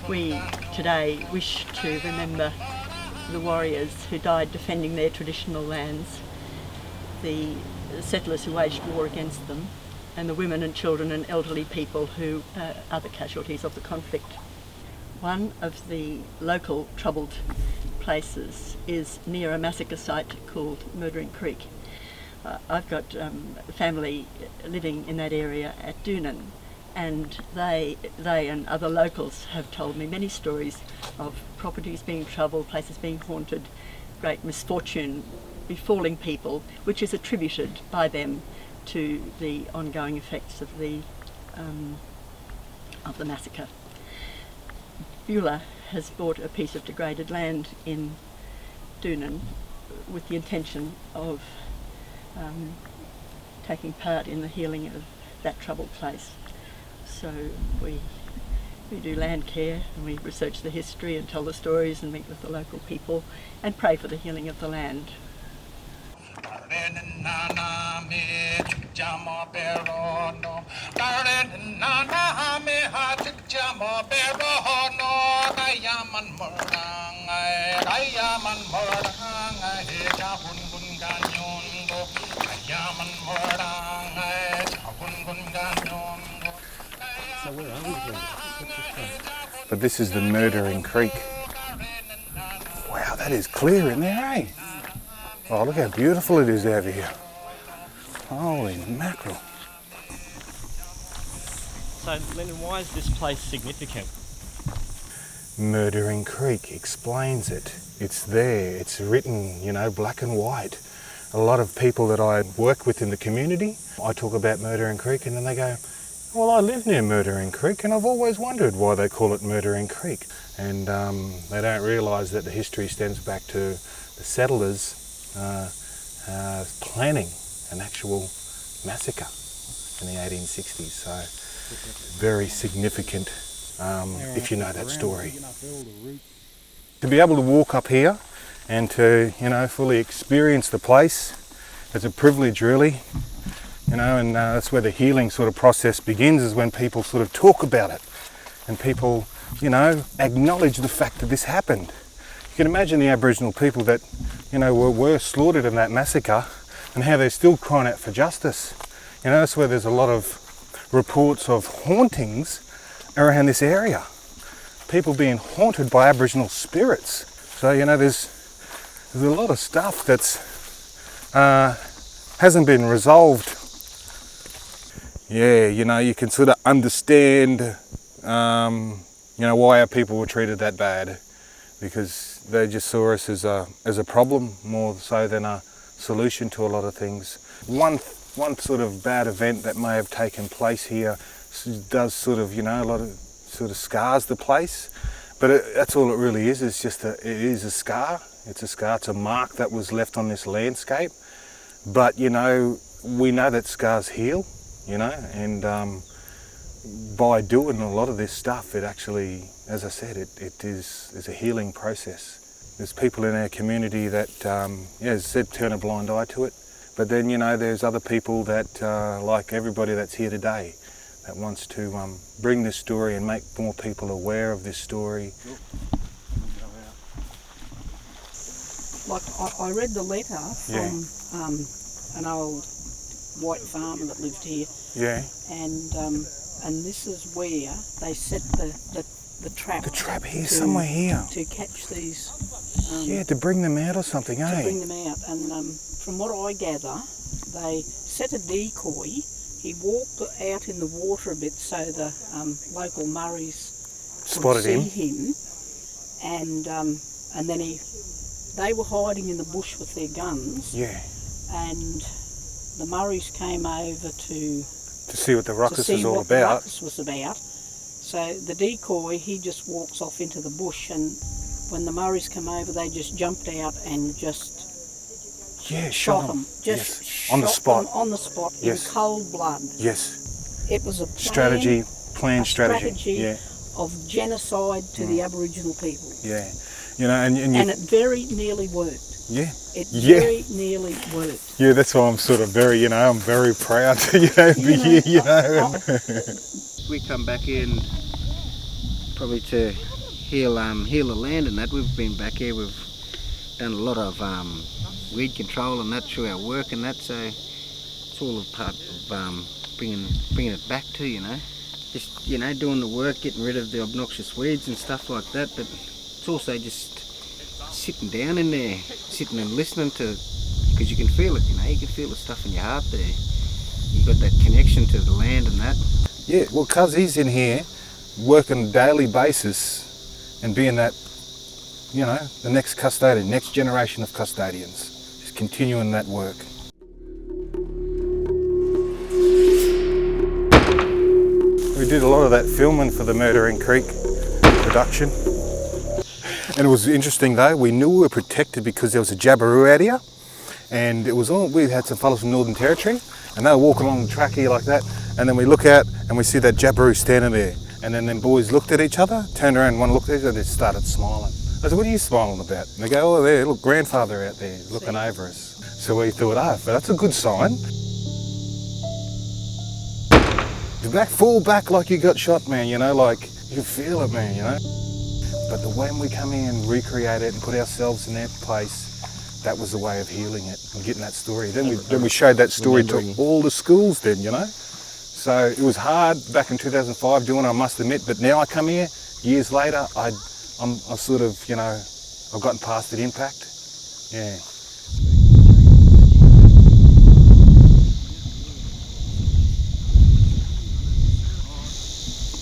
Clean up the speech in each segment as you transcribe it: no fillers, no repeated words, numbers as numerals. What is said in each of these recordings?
We today wish to remember the warriors who died defending their traditional lands, the settlers who waged war against them, and the women and children and elderly people who are the casualties of the conflict. One of the local troubled places is near a massacre site called Murdering Creek. I've got family living in that area at Doonan, and they and other locals have told me many stories of properties being troubled, places being haunted, great misfortune befalling people, which is attributed by them to the ongoing effects of the massacre. Beulah has bought a piece of degraded land in Doonan with the intention of taking part in the healing of that troubled place. So we do land care, and we research the history and tell the stories and meet with the local people and pray for the healing of the land. So where are we then? What's this place? But this is the Murdering Creek. Wow, that is clear in there, eh? Oh, look how beautiful it is over here. Holy mackerel. So, Lyndon, why is this place significant? Murdering Creek explains it. It's there, it's written, you know, black and white. A lot of people that I work with in the community, I talk about Murdering Creek and then they go, well, I live near Murdering Creek and I've always wondered why they call it Murdering Creek. And they don't realise that the history stems back to the settlers planning an actual massacre in the 1860s. So very significant if you know that story. To be able to walk up here and to, you know, fully experience the place, it's a privilege really. You know, and that's where the healing sort of process begins, is when people sort of talk about it and people, you know, acknowledge the fact that this happened. You can imagine the Aboriginal people that, you know, were slaughtered in that massacre and how they're still crying out for justice. You know, that's where there's a lot of reports of hauntings around this area. People being haunted by Aboriginal spirits. So, you know, there's a lot of stuff that's hasn't been resolved. Yeah, you know, you can sort of understand, you know, why our people were treated that bad, because they just saw us as a problem more so than a solution to a lot of things. One sort of bad event that may have taken place here does sort of, you know, a lot of sort of scars the place, but that's all it really is. It's just it is a scar. It's a scar. It's a mark that was left on this landscape. But you know, we know that scars heal. You know, and by doing a lot of this stuff, it actually, as I said, it is a healing process. There's people in our community that, yeah, as I said, turn a blind eye to it. But then, you know, there's other people that, like everybody that's here today, that wants to bring this story and make more people aware of this story. Like, I read the letter from an old white farmer that lived here. Yeah. And this is where they set the trap. The trap here, somewhere here. To catch these. Yeah, to bring them out or something, eh? To bring them out. And from what I gather, they set a decoy. He walked out in the water a bit so the local Murrays spotted could see him. And then they were hiding in the bush with their guns. Yeah. And the Murrays came over to see what the ruckus is all about. The ruckus was about. So the decoy, he just walks off into the bush, and when the Murrays come over, they just jumped out and just shot them. Just On the shot spot. them on the spot Yes. in cold blood. Yes. It was a Planned strategy. strategy Yeah. of genocide to the Aboriginal people. Yeah. You know, and And it very nearly worked. yeah. It Yeah. very nearly worked. Yeah, that's why I'm sort of very, I'm very proud to, be here, We come back in probably to heal the land and that. We've been back here, we've done a lot of weed control and that through our work and that, so it's all a part of bringing it back to, just, doing the work, getting rid of the obnoxious weeds and stuff like that, but it's also just sitting down in there, sitting and listening to, because you can feel it, you can feel the stuff in your heart there. You got that connection to the land and that. Yeah, well, cuz he's in here working on a daily basis and being that, the next custodian, next generation of custodians, just continuing that work. We did a lot of that filming for the Murdering Creek production. And it was interesting though, we knew we were protected because there was a Jabiru out here, and we had some fellas from Northern Territory, and they were walking along the track here like that, and then we look out and we see that Jabiru standing there, and then them boys looked at each other, turned around, one looked at each other, and they started smiling. I said, what are you smiling about? And they go, oh there, look, grandfather out there looking over us. So we thought, but that's a good sign. Fall back like you got shot, man, like you feel it, man, But when we come in and recreate it and put ourselves in that place, that was the way of healing it and getting that story. Then we showed that story to all the schools then, So it was hard back in 2005 doing it, I must admit, but now I come here, years later, I've sort of, I've gotten past that impact. Yeah.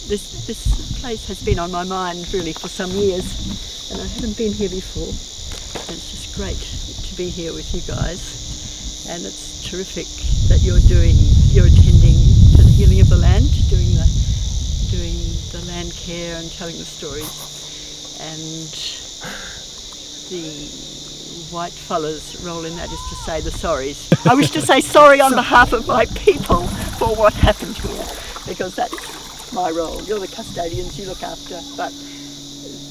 This place has been on my mind really for some years, and I haven't been here before. And it's just great to be here with you guys, and it's terrific that you're attending to the healing of the land, doing the land care and telling the stories, and the white fella's role in that is to say the sorries. I wish to say sorry on behalf of my people for what happened here, because that's my role. You're the custodians, you look after, but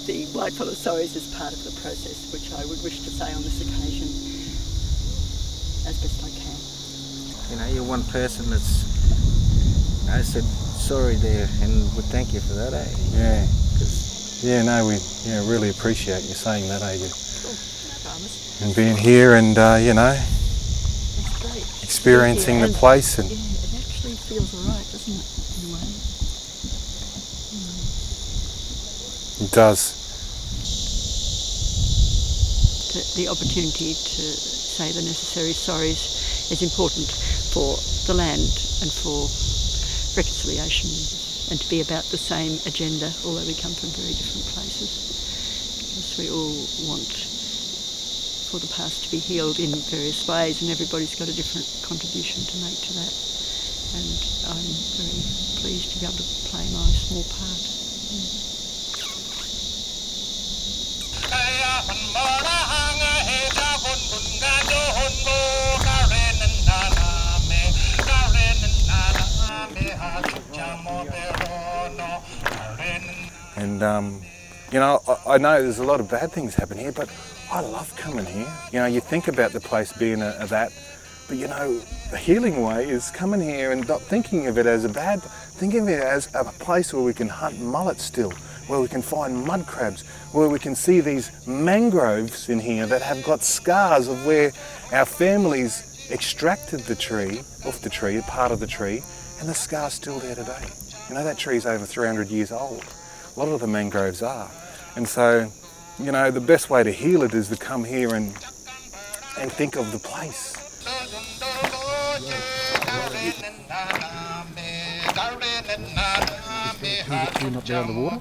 the white fella's sorries is part of the process, which I would wish to say on this occasion as best I can. You're one person that's, I said sorry there, and would thank you for that, eh? Yeah. We really appreciate you saying that, eh? Sure. And being here and, It's great. experiencing the place. And yeah, it actually feels alright, doesn't it, in a way? It does. The opportunity to say the necessary sorries is important for the land and for reconciliation, and to be about the same agenda, although we come from very different places. Because we all want for the past to be healed in various ways, and everybody's got a different contribution to make to that. And I'm very pleased to be able to play my small part. And, I know there's a lot of bad things happen here, but I love coming here. You think about the place being that, but the healing way is coming here and not thinking of it as thinking of it as a place where we can hunt mullet still, where we can find mud crabs, where we can see these mangroves in here that have got scars of where our families extracted the tree, part of the tree, and the scar's still there today. That tree's over 300 years old. A lot of the mangroves are. And so, the best way to heal it is to come here and think of the place. Not down the water.